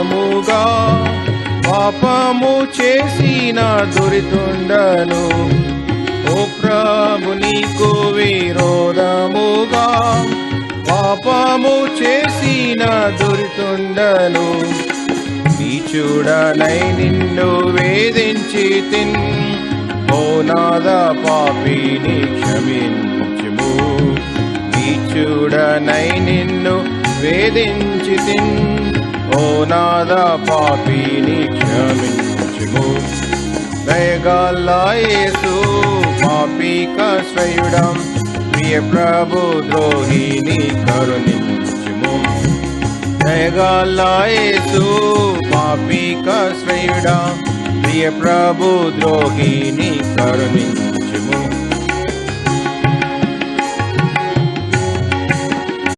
విరోధముగా పాపము చేసిన దురితుండను. ఓ ప్రభు నీకు విరోధముగా పాపము చేసిన దురితుండను. నీచుడనై నిన్ను వేధించి తిన్, ఓ నాద పాపిని క్షమించుము. నీచుడనై నిన్ను వేధించి తిన్, ఓ నాద పాపిని క్షమించుము. దయగల యేసు పాపికాశ్రయుడం, ప్రియ ప్రభు ద్రోహిని కరుణించుము. దయగల యేసు పాపికాశ్రయుడం, ప్రియ ప్రభు ద్రోహిని కరుణించుము.